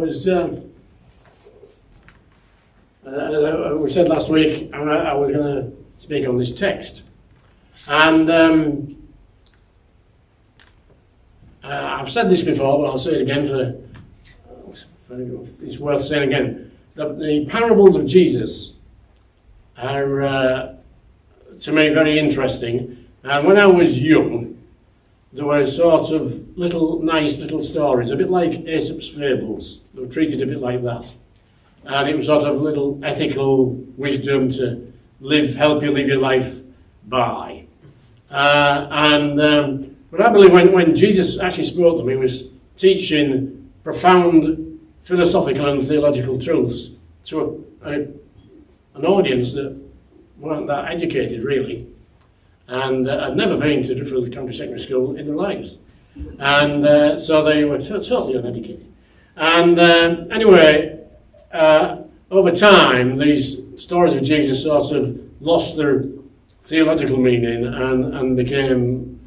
was, we said last week I was going to speak on this text, and I've said this before, but I'll say it again it's worth saying again. The parables of Jesus are, to me, very interesting. And when I was young, there were sort of nice little stories, a bit like Aesop's fables. They were treated a bit like that. And it was sort of little ethical wisdom to help you live your life by. But I believe when Jesus actually spoke to them, he was teaching profound philosophical and theological truths to an audience that weren't that educated, really, and had never been to the country secondary school in their lives. And so they were totally uneducated. And anyway, over time, these stories of Jesus sort of lost their theological meaning and became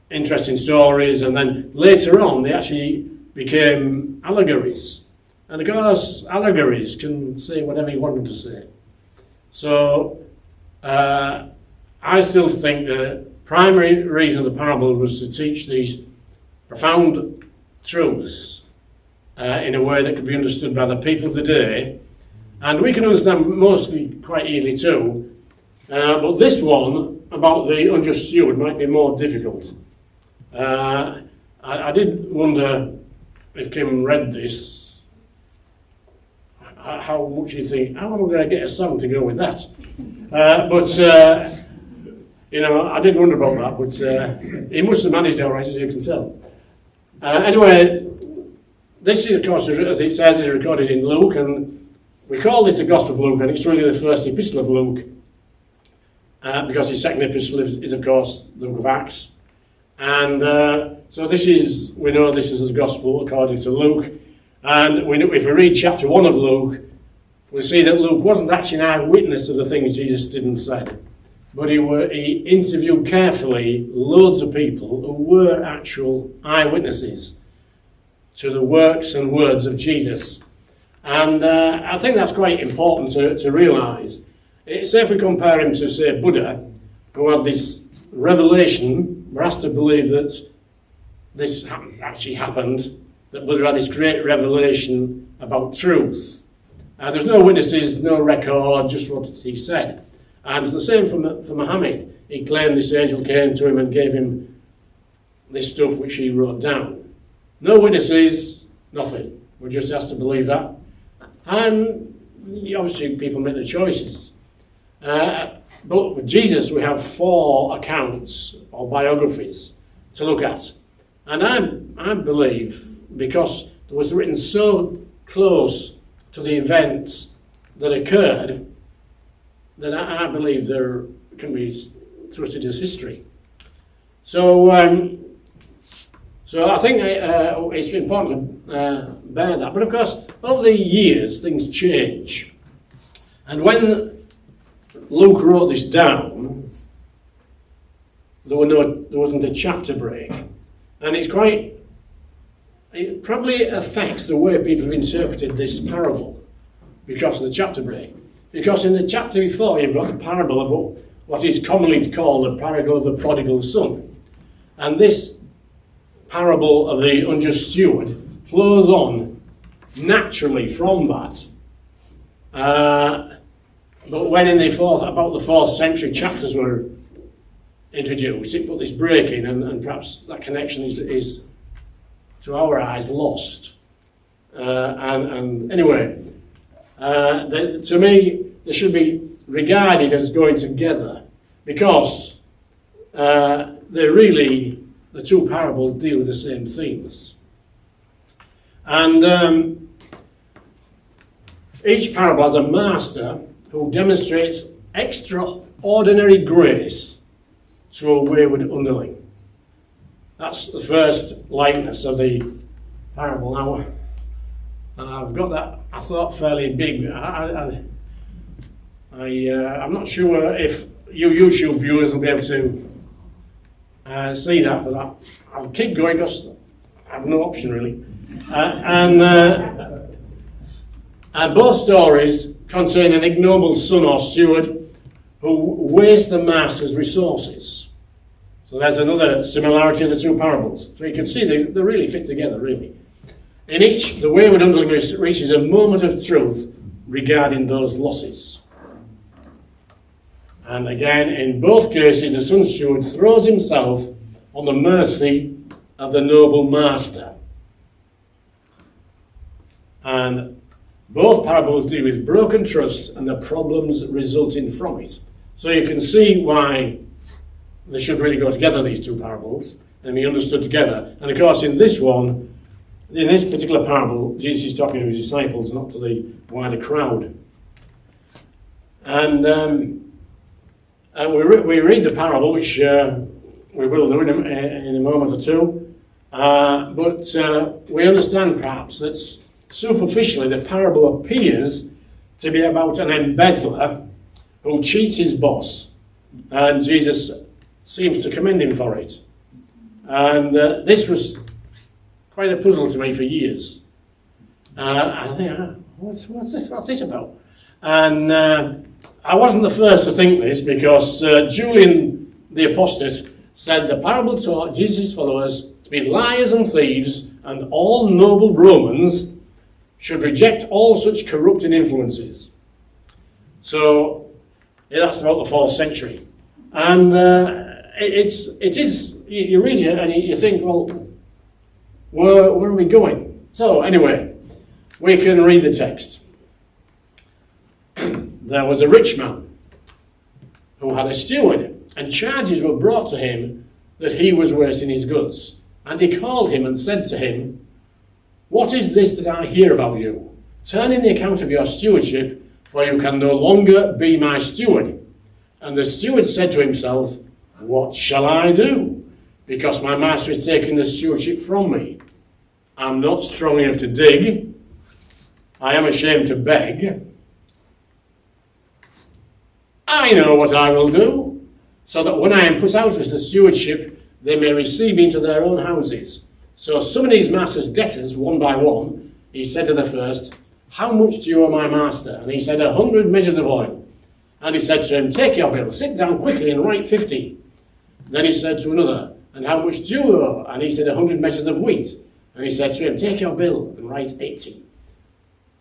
interesting stories, and then later on they actually became allegories. And of course, allegories can say whatever you want them to say. So I still think the primary reason of the parable was to teach these profound truths in a way that could be understood by the people of the day. And we can understand mostly quite easily too. But this one, about the unjust steward, might be more difficult. I did wonder if Kim read this, how much you think, how am I going to get a song to go with that? I did wonder about that, but he must have managed it all right, as you can tell. Anyway, this is, of course, as it says, is recorded in Luke, and we call this the Gospel of Luke, and it's really the first epistle of Luke, because his second epistle is, of course, the book of Acts. And so we know this is the Gospel according to Luke. And if we read chapter 1 of Luke, we see that Luke wasn't actually an eyewitness of the things Jesus did and said. But he interviewed carefully loads of people who were actual eyewitnesses to the works and words of Jesus. And I think that's quite important to realise. Say if we compare him to, say, Buddha, who had this revelation, we're asked to believe that this actually happened, that Buddha had this great revelation about truth. There's no witnesses, no record, just what he said. And it's the same for Muhammad. He claimed this angel came to him and gave him this stuff which he wrote down. No witnesses, nothing. We're just asked to believe that. And obviously people make their choices. But with Jesus, we have 4 accounts or biographies to look at. And I believe, because it was written so close to the events that occurred, that I believe there can be trusted as history. So I think it's important to bear that. But of course, over the years, things change. And when Luke wrote this down, there wasn't a chapter break. And it probably affects the way people have interpreted this parable because of the chapter break. Because in the chapter before, you've got the parable of what is commonly called the parable of the prodigal son. And this parable of the unjust steward flows on naturally from that. But when about the 4th century chapters were introduced, it put this break in, and perhaps that connection is to our eyes, lost. And anyway, to me, they should be regarded as going together, because the 2 parables deal with the same themes. And each parable has a master who demonstrates extraordinary grace to a wayward underling. That's the first likeness of the parable. Now, I've got that, I thought, fairly big. I'm not sure if you YouTube viewers will be able to see that, but I'll keep going because I have no option, really. And both stories contain an ignoble son or steward who wastes the master's resources. So there's another similarity of the two parables. So you can see they really fit together, really. In each, the wayward underling reaches a moment of truth regarding those losses. And again, in both cases, the son steward throws himself on the mercy of the noble master. And both parables deal with broken trust and the problems resulting from it. So you can see why they should really go together, these two parables, and be understood together. And of course, in this one, in this particular parable, Jesus is talking to his disciples, not to the wider crowd. And we read the parable, which we will do in a moment or two. But we understand perhaps that superficially the parable appears to be about an embezzler who cheats his boss, and Jesus seems to commend him for it. And this was quite a puzzle to me for years. I think, what's this about? And I wasn't the first to think this, because Julian the apostate said the parable taught Jesus' followers to be liars and thieves, and all noble Romans should reject all such corrupting influences. So that's about the 4th century. And it is, you read it and you think, well, where are we going? So anyway, we can read the text. There was a rich man who had a steward, and charges were brought to him that he was wasting his goods. And he called him and said to him, "What is this that I hear about you? Turn in the account of your stewardship, for you can no longer be my steward." And the steward said to himself, "What shall I do? Because my master has taken the stewardship from me. I'm not strong enough to dig. I am ashamed to beg. I know what I will do, so that when I am put out of the stewardship, they may receive me into their own houses." So summoning his master's debtors one by one, he said to the first, "How much do you owe my master?" And he said, 100 measures of oil. And he said to him, "Take your bill, sit down quickly and write 50. Then he said to another, "And how much do you owe?" And he said, 100 measures of wheat. And he said to him, "Take your bill and write 80.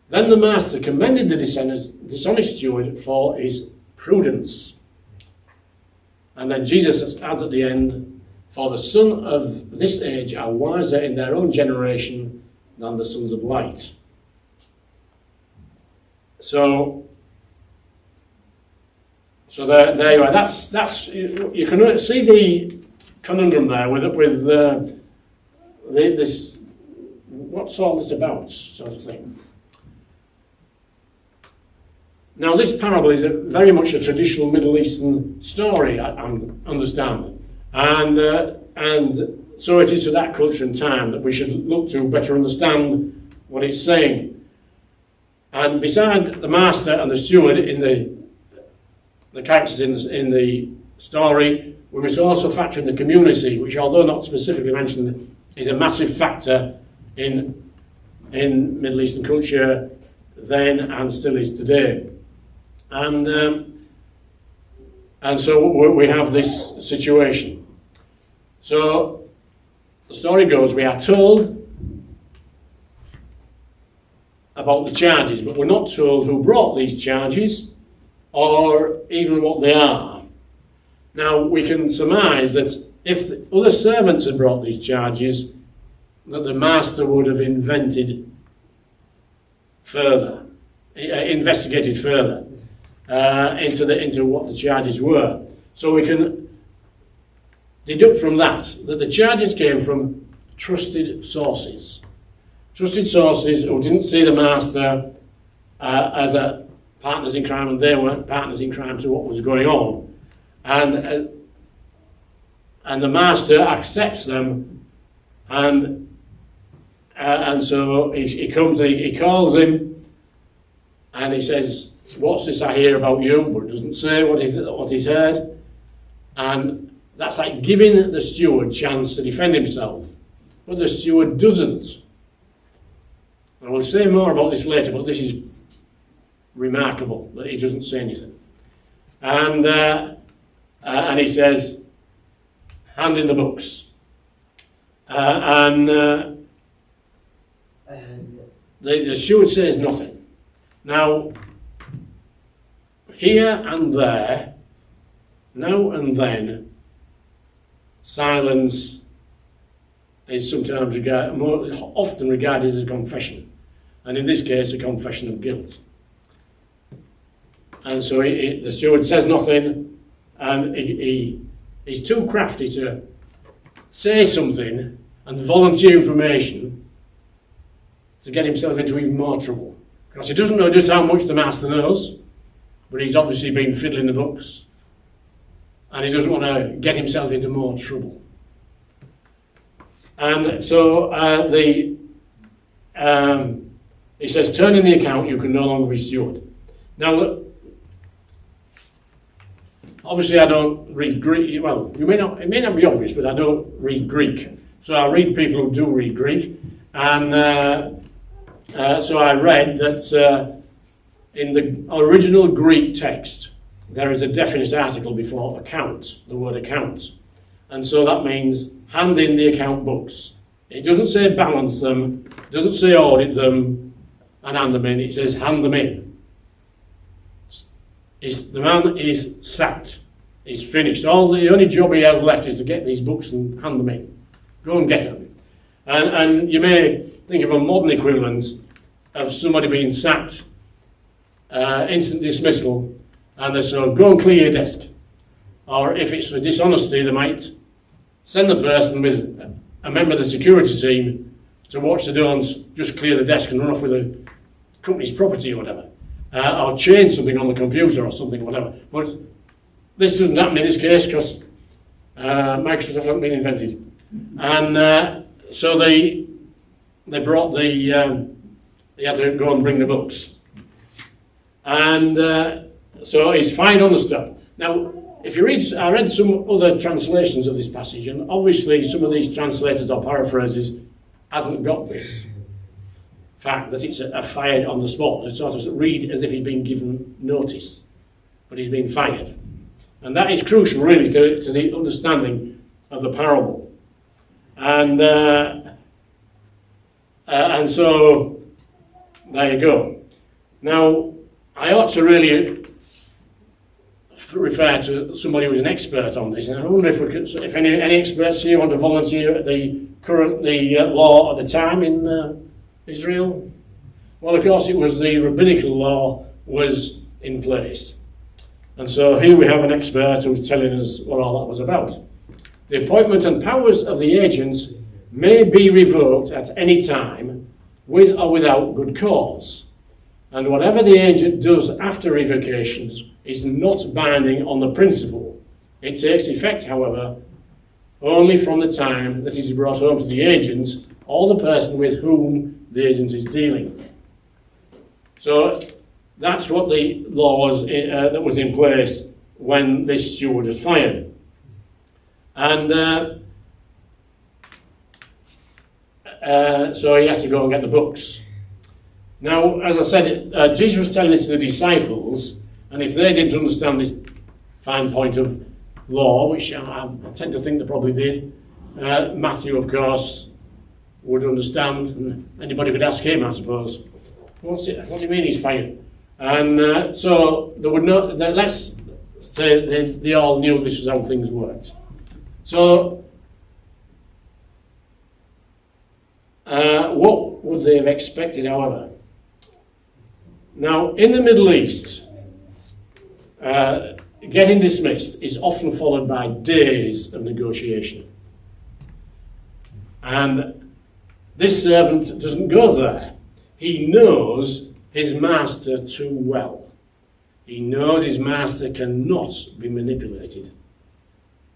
Then the master commended the dishonest steward for his prudence. And then Jesus adds at the end, "For the sons of this age are wiser in their own generation than the sons of light." So there you are. That's you can see the conundrum there with this. What's all this about, sort of thing. Now, this parable is very much a traditional Middle Eastern story, I understand, and so it is to that culture and time that we should look to better understand what it's saying. And beside the master and the steward in the characters in the story, we must also factor in the community, which, although not specifically mentioned, is a massive factor in Middle Eastern culture then and still is today. And so we have this situation. So the story goes, we are told about the charges, but we're not told who brought these charges or even what they are. Now, we can surmise that if the other servants had brought these charges, that the master would have investigated further into what the charges were. So we can deduct from that the charges came from trusted sources. Trusted sources who didn't see the master as a partners in crime, and they weren't partners in crime to what was going on. And the master accepts them, and so he calls him, and he says, "What's this I hear about you?" But it doesn't say what he's heard, and that's like giving the steward chance to defend himself. But the steward doesn't. I will say more about this later, but this is remarkable that he doesn't say anything. And he says, hand in the books. The steward says nothing. Now, here and there, now and then, silence is sometimes more often regarded as a confession, and in this case, a confession of guilt. And so the steward says nothing, and he's too crafty to say something and volunteer information to get himself into even more trouble. Because he doesn't know just how much the master knows, but he's obviously been fiddling the books, and he doesn't want to get himself into more trouble. And so he says, turn in the account, you can no longer be steward. Now, obviously I don't read Greek. Well, it may not be obvious, but I don't read Greek. So I read people who do read Greek, and so I read that in the original Greek text, there is a definite article before account, the word account. And so that means hand in the account books. It doesn't say balance them, it doesn't say audit them and hand them in, it says hand them in. The man is sacked, he's finished. The only job he has left is to get these books and hand them in. Go and get them. And you may think of a modern equivalent of somebody being sacked, instant dismissal, and they say, go and clear your desk. Or if it's for dishonesty, they might send the person with a member of the security team to watch they don't just clear the desk and run off with the company's property or whatever. Or change something on the computer or something, whatever. But this doesn't happen in this case because Microsoft hasn't been invented. And so they brought they had to go and bring the books. And so he's fine on the spot. Now, if you read, I read some other translations of this passage, and obviously some of these translators or paraphrases hadn't got this fact that it's a fired on the spot. They sort of read as if he's been given notice, but he's been fired. And that is crucial, really, to the understanding of the parable. And so, there you go. Now, I ought to really refer to somebody who's an expert on this, and I wonder if any experts here want to volunteer at the law at the time in Israel. Well, of course, it was the rabbinical law was in place, and so here we have an expert who's telling us what all that was about. The appointment and powers of the agents may be revoked at any time, with or without good cause, and whatever the agent does after revocations is not binding on the principal. It takes effect, however, only from the time that it is brought home to the agent or the person with whom the agent is dealing. So that's what the law was that was in place when this steward was fired. And so he has to go and get the books. Now, as I said, Jesus was telling this to the disciples, and if they didn't understand this fine point of law, which I tend to think they probably did, Matthew, of course, would understand, and anybody could ask him, I suppose, what do you mean he's fired? And so they would know, let's say they all knew this was how things worked. So, what would they have expected, however? Now, in the Middle East, getting dismissed is often followed by days of negotiation. And this servant doesn't go there. He knows his master too well. He knows his master cannot be manipulated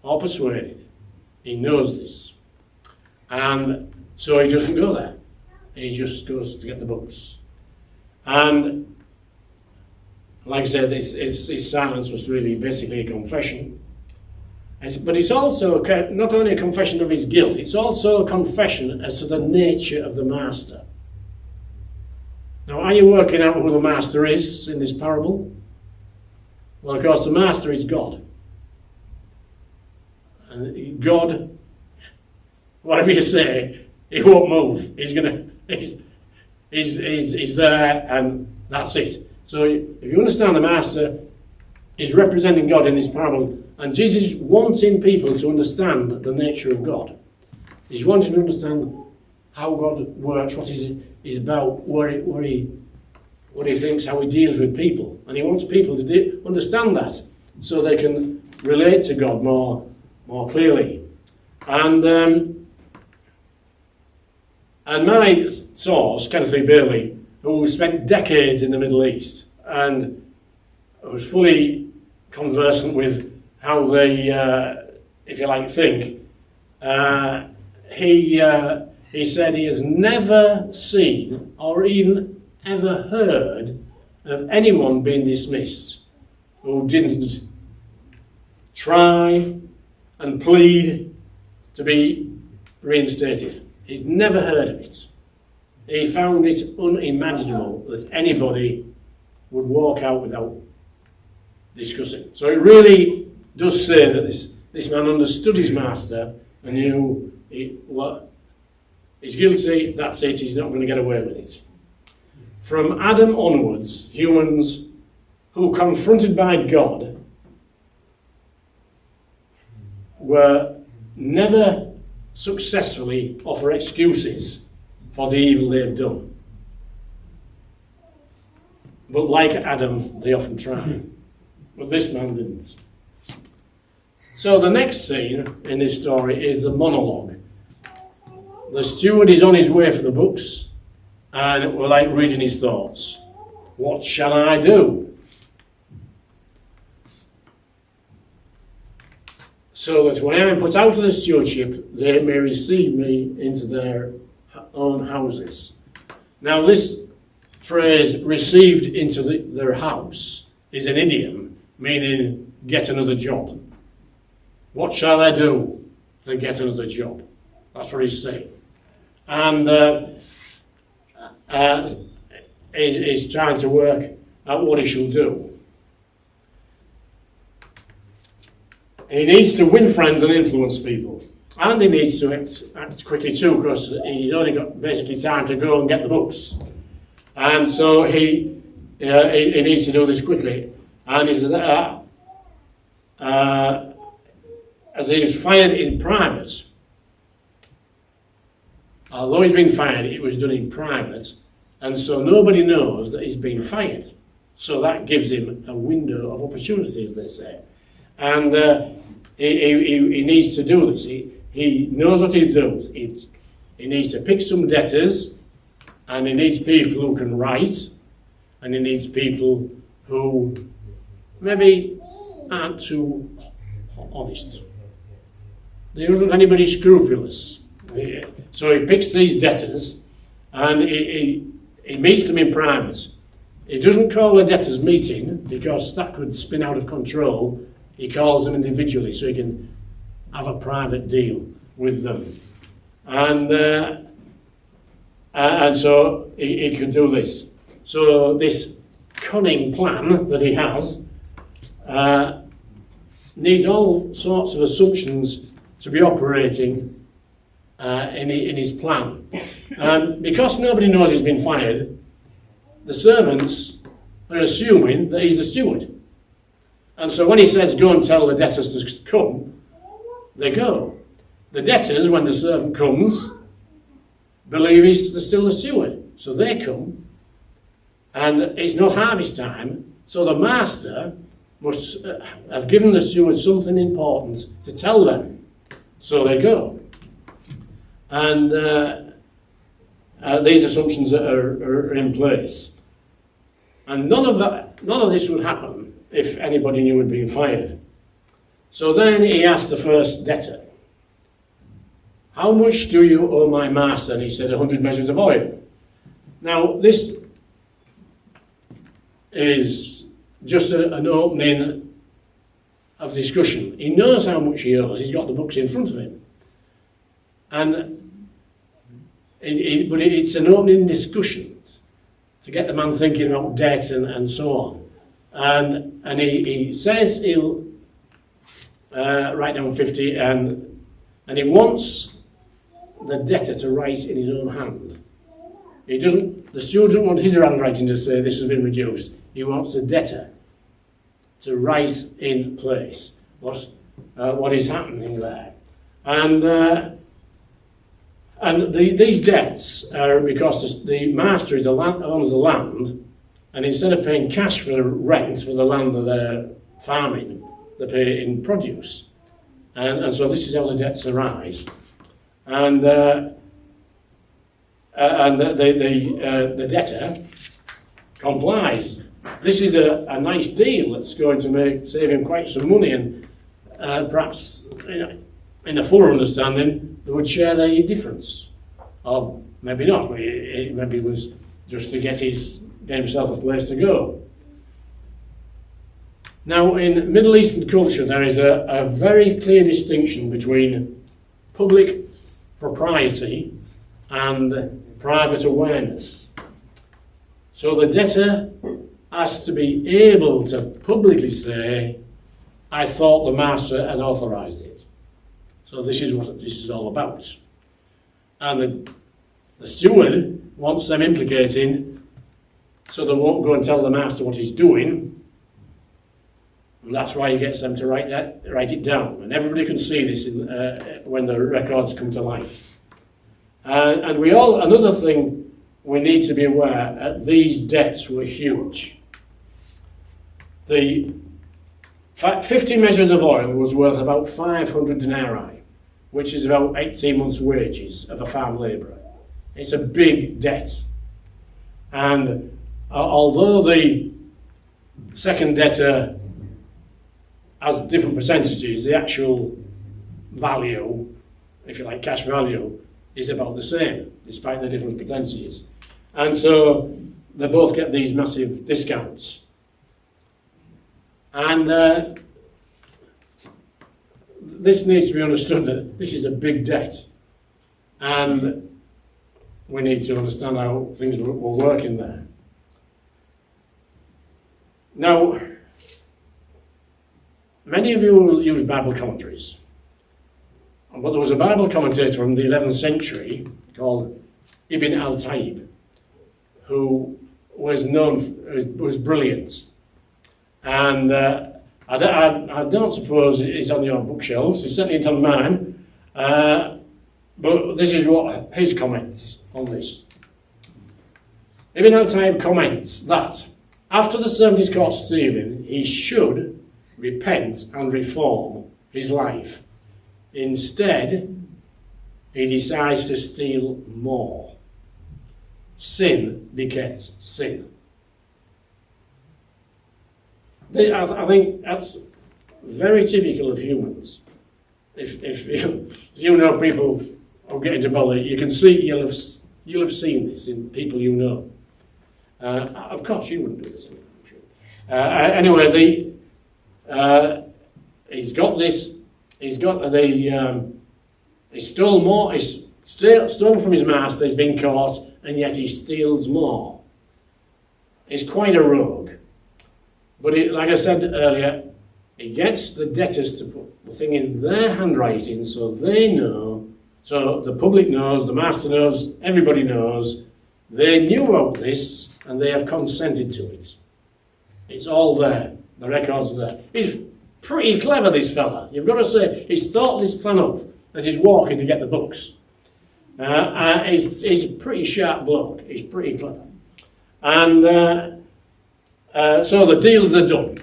or persuaded. He knows this. And so he doesn't go there. He just goes to get the books. And like I said, his silence was really basically a confession. But it's also not only a confession of his guilt, it's also a confession as to the nature of the master. Now, are you working out who the master is in this parable? Well, of course, the master is God. And God, whatever you say, he won't move. He's there, and that's it. So if you understand the master is representing God in this parable, and Jesus is wanting people to understand the nature of God. He's wanting to understand how God works, what he's about, what he thinks, how he deals with people. And he wants people to understand that so they can relate to God more clearly. And my source, Kenneth Lee Bailey, who spent decades in the Middle East and was fully conversant with how they, if you like, think, he said he has never seen or even ever heard of anyone being dismissed who didn't try and plead to be reinstated. He's never heard of it. He found it unimaginable that anybody would walk out without discussing. So it really does say that this man understood his master and knew he's guilty, that's it, he's not going to get away with it. From Adam onwards, humans who, confronted by God, were never successfully offer excuses for the evil they've done. But like Adam, they often try. But this man didn't. So the next scene in this story is the monologue. The steward is on his way for the books, and we're like reading his thoughts. What shall I do? So that when I am put out of the stewardship, they may receive me into their own houses. Now this phrase, received into their house, is an idiom meaning get another job. What shall I do to get another job? That's what he's saying. And he's trying to work out what he shall do. He needs to win friends and influence people. And he needs to act quickly too, because he's only got basically time to go and get the books. And so he needs to do this quickly. And he's, as he was fired in private, although he's been fired, it was done in private, and so nobody knows that he's been fired. So that gives him a window of opportunity, as they say. And he needs to do this. He knows what he does. He needs to pick some debtors, and he needs people who can write, and he needs people who maybe aren't too honest. There isn't anybody scrupulous. So he picks these debtors, and he meets them in private. He doesn't call a debtors meeting, because that could spin out of control. He calls them individually so he can have a private deal with them. And so he can do this. So this cunning plan that he has needs all sorts of assumptions to be operating in his plan. And because nobody knows he's been fired, the servants are assuming that he's the steward. And so when he says, go and tell the debtors to come, they go. The debtors, when the servant comes, believe he's still the steward. So they come, and it's not harvest time, so the master must have given the steward something important to tell them. So they go. And these assumptions are in place. And none of this would happen if anybody knew he'd been fired. So then he asked the first debtor, how much do you owe my master? And he said, 100 measures of oil. Now, this is just an opening of discussion. He knows how much he owes. He's got the books in front of him. But it's an opening discussion to get the man thinking about debt and so on. And he says he'll write down 50, and he wants the debtor to write in his own hand. The steward doesn't want his handwriting to say this has been reduced. He wants the debtor to write in place what is happening there. And these debts are because the master owns the land, and instead of paying cash for rent for the land that they're farming, they pay in produce. And so this is how the debts arise. And the debtor complies. This is a nice deal that's going to save him quite some money, and perhaps in a fuller understanding they would share the difference. Or maybe not, maybe it was just to get himself a place to go. Now, in Middle Eastern culture, there is a very clear distinction between public propriety and private awareness. So the debtor has to be able to publicly say, I thought the master had authorised it. So this is what this is all about. And the steward wants them implicating so they won't go and tell the master what he's doing. And that's why he gets them to write it down. And everybody can see this when the records come to light. And another thing we need to be aware, these debts were huge. The 50 measures of oil was worth about 500 denarii, which is about 18 months' wages of a farm labourer. It's a big debt. And although the second debtor has different percentages, the actual value, if you like, cash value, is about the same, despite the different percentages. And so they both get these massive discounts. And this needs to be understood that this is a big debt. And we need to understand how things will work in there. Now, many of you will use Bible commentaries. But there was a Bible commentator from the 11th century called Ibn al-Taib, who was brilliant. And I don't suppose it's on your bookshelves, it's certainly not on mine, but this is what his comments on this. Ibn al-Taib comments that after the servant is caught stealing, he should repent and reform his life. Instead, he decides to steal more. Sin begets sin. I think that's very typical of humans. If you know people who get into bother, you can see you'll have seen this in people you know. Of course, you wouldn't do this. I'm sure. Anyway, he's got this. He stole more. He's stolen from his master. He's been caught, and yet he steals more. He's quite a rogue. But like I said earlier, he gets the debtors to put the thing in their handwriting so they know, so the public knows, the master knows, everybody knows. They knew about this and they have consented to it. It's all there. The record's there. He's pretty clever, this fella. You've got to say, he's thought this plan up as he's walking to get the books. He's a pretty sharp bloke. He's pretty clever. And so the deals are done.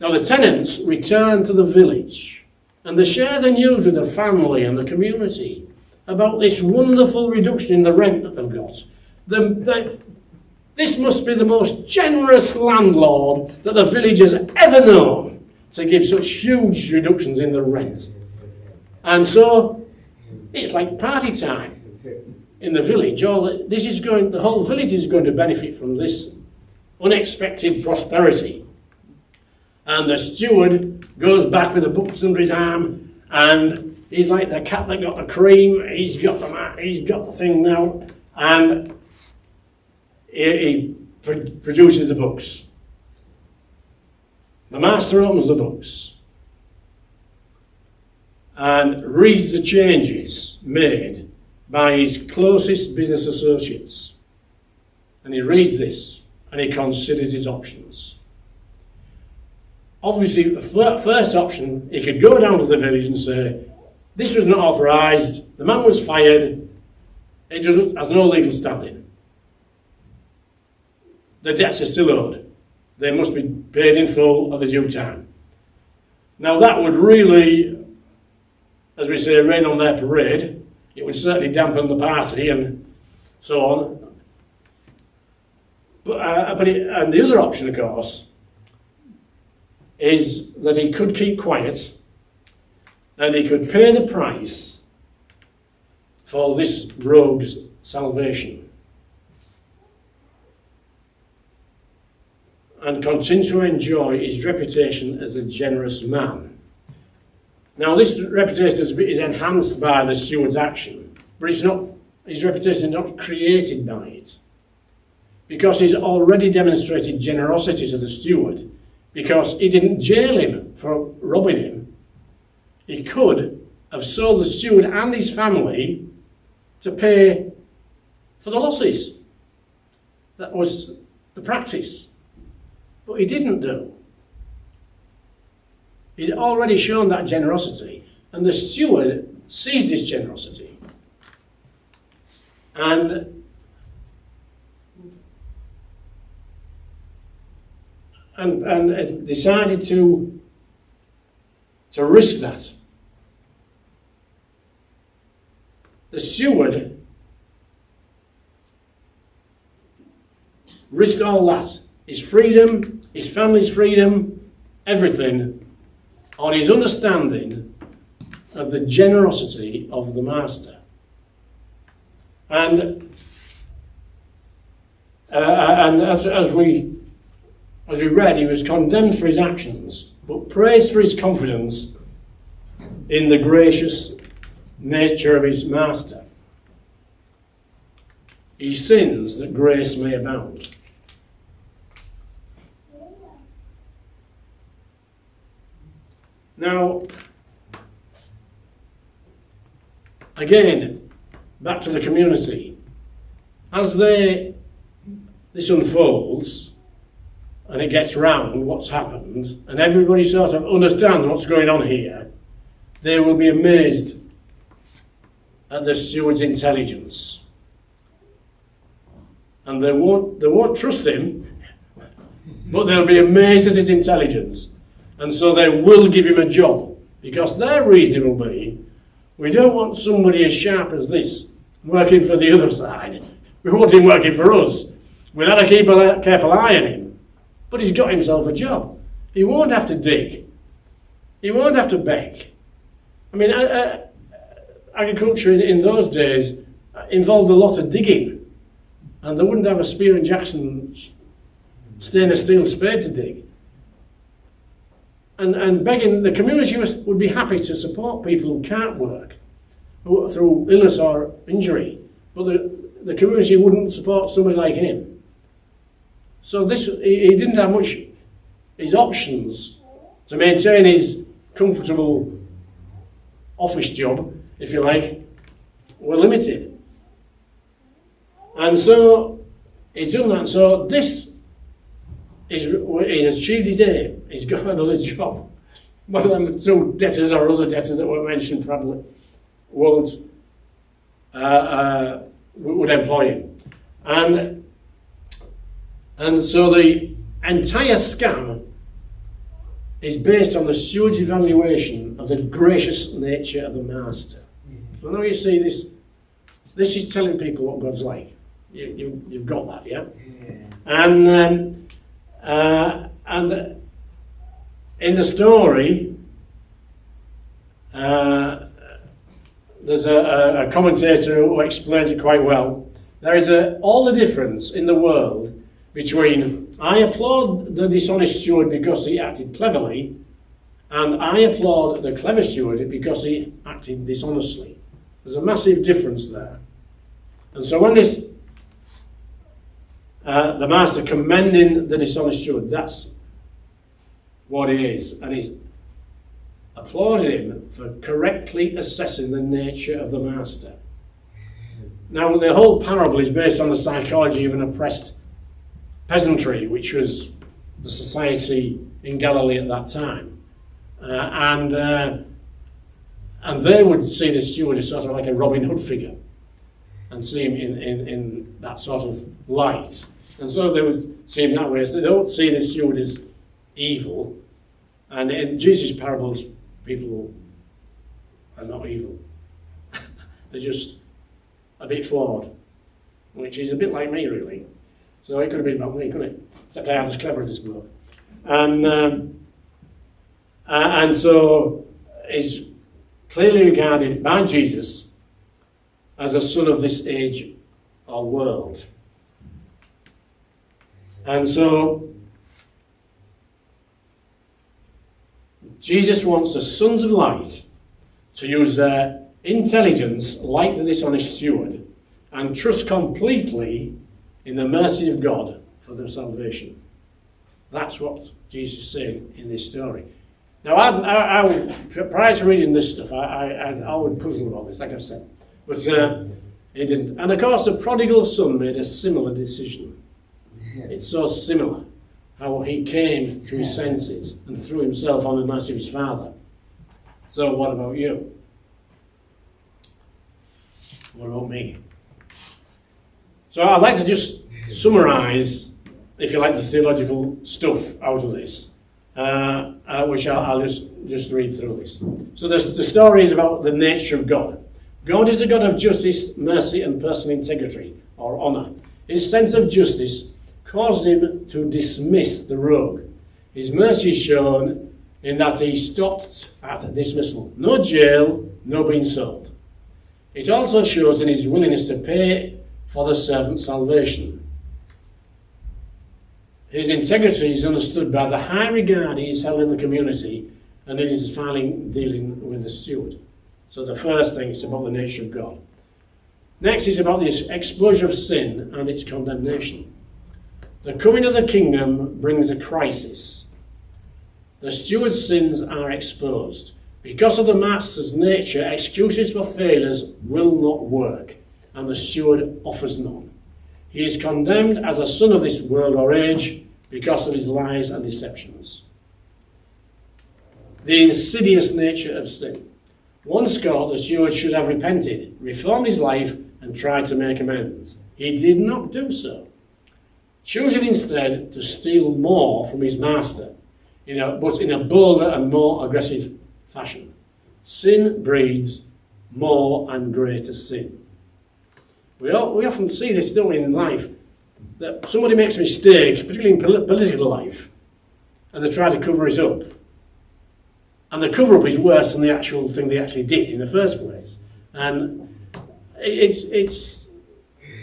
Now the tenants return to the village and they share the news with the family and the community about this wonderful reduction in the rent that they've got. This must be the most generous landlord that the village has ever known to give such huge reductions in the rent. And so it's like party time in the village. The whole village is going to benefit from this unexpected prosperity. And the steward goes back with the books under his arm, and he's like the cat that got the cream. He's got the thing now, and he produces the books. The master opens the books and reads the changes made by his closest business associates. And he reads this and he considers his options. Obviously, the first option, he could go down to the village and say, this was not authorised, the man was fired, it has no legal standing. The debts are still owed. They must be paid in full at the due time. Now that would really, as we say, rain on their parade. It would certainly dampen the party and so on. And the other option, of course, is that he could keep quiet and he could pay the price for this rogue's salvation and continue to enjoy his reputation as a generous man. Now, this reputation is enhanced by the steward's action, but it's not, his reputation is not created by it, because he's already demonstrated generosity to the steward, because he didn't jail him for robbing him. He could have sold the steward and his family to pay for the losses. That was the practice. But he didn't do. He'd already shown that generosity, and the steward seized his generosity and has decided to risk that. The steward risked all that, his freedom, his family's freedom, everything, on his understanding of the generosity of the master. And as we read, he was condemned for his actions, but praised for his confidence in the gracious nature of his master. He sins that grace may abound. Now, again, back to the community. As this unfolds, and it gets round what's happened, and everybody sort of understands what's going on here, they will be amazed at the steward's intelligence. And they won't trust him, but they'll be amazed at his intelligence. And so they will give him a job, because their reasoning will be, we don't want somebody as sharp as this working for the other side. We want him working for us. We'll have to keep a careful eye on him. But he's got himself a job. He won't have to dig. He won't have to beg. I mean, agriculture in those days involved a lot of digging. And they wouldn't have a Spear and Jackson stainless steel spade to dig. And begging, the community would be happy to support people who can't work through illness or injury, but the community wouldn't support somebody like him. So he didn't have much, his options to maintain his comfortable office job, if you like, were limited. And so he's done that. So he's achieved his aim. He's got another job. One of them two debtors or other debtors that were mentioned probably would employ him. And so the entire scam is based on the steward's evaluation of the gracious nature of the master. So now you see this is telling people what God's like. You've got that, yeah? And in the story, there's a commentator who explains it quite well. There is all the difference in the world between I applaud the dishonest steward because he acted cleverly, and I applaud the clever steward because he acted dishonestly. There's a massive difference there. And so when this the master commending the dishonest steward. That's what it is. And he's applauded him for correctly assessing the nature of the master. Now, the whole parable is based on the psychology of an oppressed peasantry, which was the society in Galilee at that time. And they would see the steward as sort of like a Robin Hood figure and see him in that sort of light. And so they would see him that way. So they don't see the steward as evil. And in Jesus' parables, people are not evil. They're just a bit flawed, which is a bit like me, really. So it could have been about me, couldn't it? Except I am as clever as this bloke. And so is clearly regarded by Jesus as a son of this age or world. And so Jesus wants the sons of light to use their intelligence like the dishonest steward and trust completely in the mercy of God for their salvation. That's what Jesus is saying in this story. Now, I would, prior to reading this stuff, I would puzzle about this, like I've said. But he didn't. And of course, the prodigal son made a similar decision. It's so similar how he came to his senses and threw himself on the mercy of his father. So what about you? What about me? So I'd like to just summarise, if you like, the theological stuff out of this, which I'll just read through this. So the story is about the nature of God. God is a God of justice, mercy, and personal integrity, or honour. His sense of justice caused him to dismiss the rogue. His mercy is shown in that he stopped at dismissal. No jail, no being sold. It also shows in his willingness to pay for the servant's salvation. His integrity is understood by the high regard he is held in the community and in his filing dealing with the steward. So the first thing is about the nature of God. Next is about the exposure of sin and its condemnation. The coming of the kingdom brings a crisis. The steward's sins are exposed. Because of the master's nature, excuses for failures will not work, and the steward offers none. He is condemned as a son of this world or age because of his lies and deceptions. The insidious nature of sin. Once caught, the steward should have repented, reformed his life, and tried to make amends. He did not do so, choosing instead to steal more from his master, but in a bolder and more aggressive fashion. Sin breeds more and greater sin. We often see this, don't we, in life, that somebody makes a mistake, particularly in political life, and they try to cover it up. And the cover-up is worse than the actual thing they actually did in the first place. And it's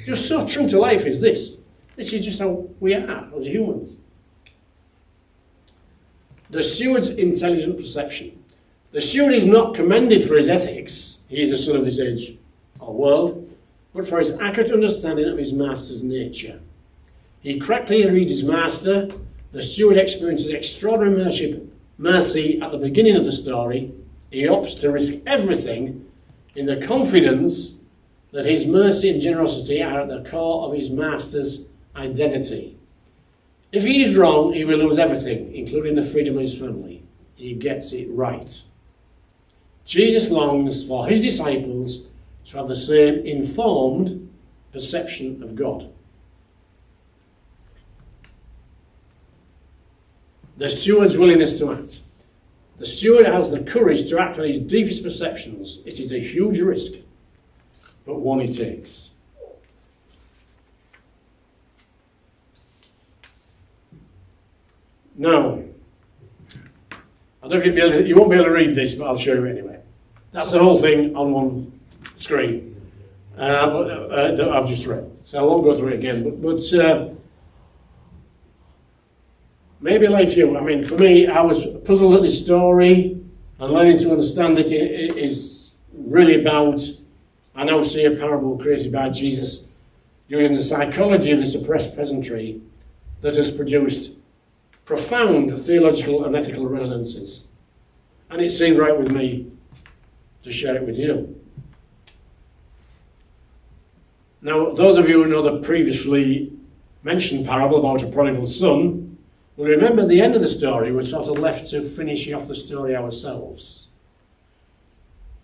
just so true to life is this. This is just how we are as humans. The steward's intelligent perception. The steward is not commended for his ethics. He is a son of this age or world, but for his accurate understanding of his master's nature. He correctly reads his master. The steward experiences extraordinary mercy at the beginning of the story. He opts to risk everything in the confidence that his mercy and generosity are at the core of his master's identity. If he is wrong, he will lose everything, including the freedom of his family. He gets it right. Jesus longs for his disciples to have the same informed perception of God. The steward's willingness to act. The steward has the courage to act on his deepest perceptions. It is a huge risk, but one he takes. Now, I don't know if you won't be able to read this, but I'll show you anyway. That's the whole thing on one screen that I've just read. So I won't go through it again. But maybe like you, I mean, for me, I was puzzled at this story and learning to understand it is really about, I now see a parable created by Jesus, using the psychology of this oppressed peasantry that has produced profound theological and ethical resonances. And it seemed right with me to share it with you. Now, those of you who know the previously mentioned parable about a prodigal son will remember the end of the story. We're sort of left to finishing off the story ourselves.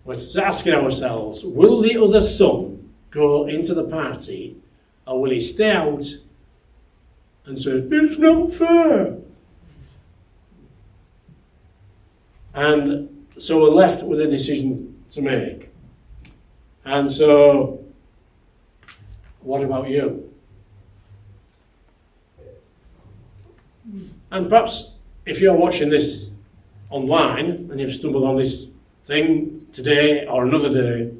We're asking ourselves, will the other son go into the party, or will he stay out and say, it's not fair? And so we're left with a decision to make. And so, what about you? And perhaps if you're watching this online and you've stumbled on this thing today or another day,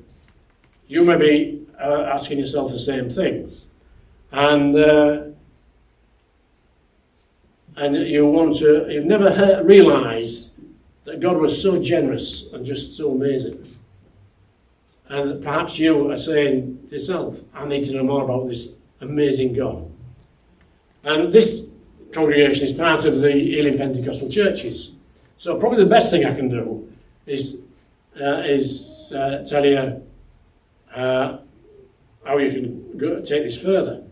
you may be asking yourself the same things. And you've never realised that God was so generous and just so amazing. And perhaps you are saying to yourself, I need to know more about this amazing God. And this congregation is part of the Elim Pentecostal churches. So probably the best thing I can do is tell you how you can take this further.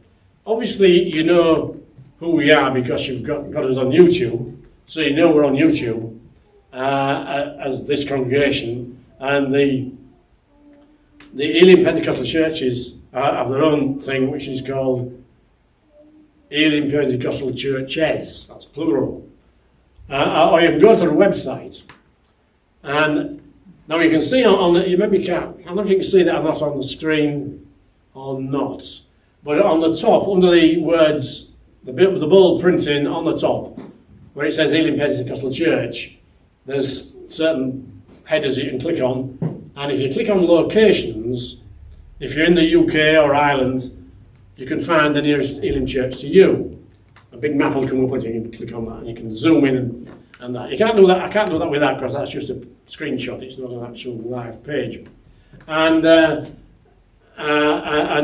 Obviously, you know who we are because you've got us on YouTube. So you know we're on YouTube as this congregation. And the Elim Pentecostal churches have their own thing, which is called Elim Pentecostal Churches. That's plural. Or you can go to the website. And now you can see on the, you maybe can't, I don't know if you can see that or not on the screen or not. But on the top, under the words, the bold printing on the top, where it says Elim Pentecostal Church, there's certain headers you can click on. And if you click on locations, if you're in the UK or Ireland, you can find the nearest Elim church to you. A big map will come up and you can click on that and you can zoom in and that. You can't do that. I can't do that with that because that's just a screenshot. It's not an actual live page. And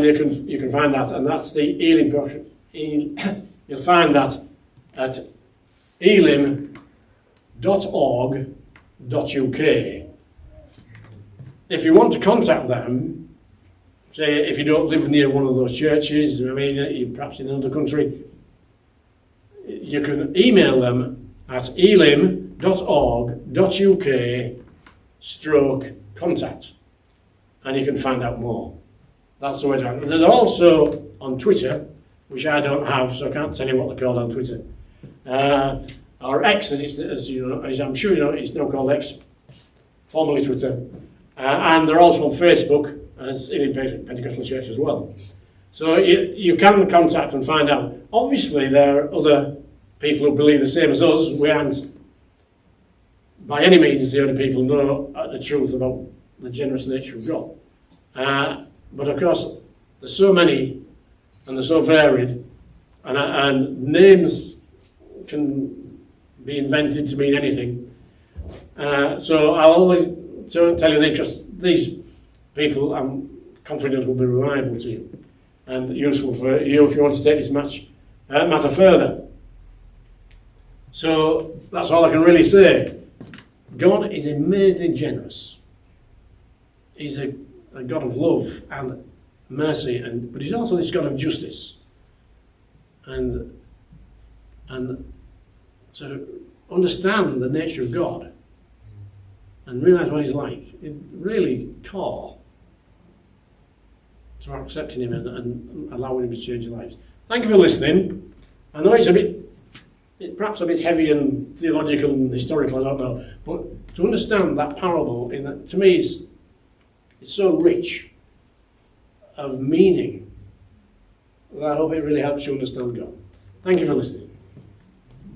you can find that, and that's the Elim project. You'll find that at elim.org.uk. If you want to contact them, say if you don't live near one of those churches, I mean, you're perhaps in another country, you can email them at elim.org.uk/contact, and you can find out more. That's the way to do it. They're also on Twitter, which I don't have, so I can't tell you what they're called on Twitter. Or X, as I'm sure you know, it's now called X, formerly Twitter. And they're also on Facebook as Elim Pentecostal Church as well. So you can contact and find out. Obviously, there are other people who believe the same as us. We aren't, by any means, the only people who know the truth about the generous nature of God. But of course, there's so many, and they're so varied, and names can be invented to mean anything. So I'll always tell you this, because these people, I'm confident, will be reliable to you and useful for you if you want to take this matter further. So that's all I can really say. God is amazingly generous. He's a God of love and mercy, but he's also this God of justice. And to understand the nature of God and realise what he's like, it really core to accepting him and allowing him to change your lives. Thank you for listening. I know it's perhaps a bit heavy and theological and historical, I don't know, but to understand that parable, to me, it's so rich of meaning that I hope it really helps you understand God. Thank you for listening.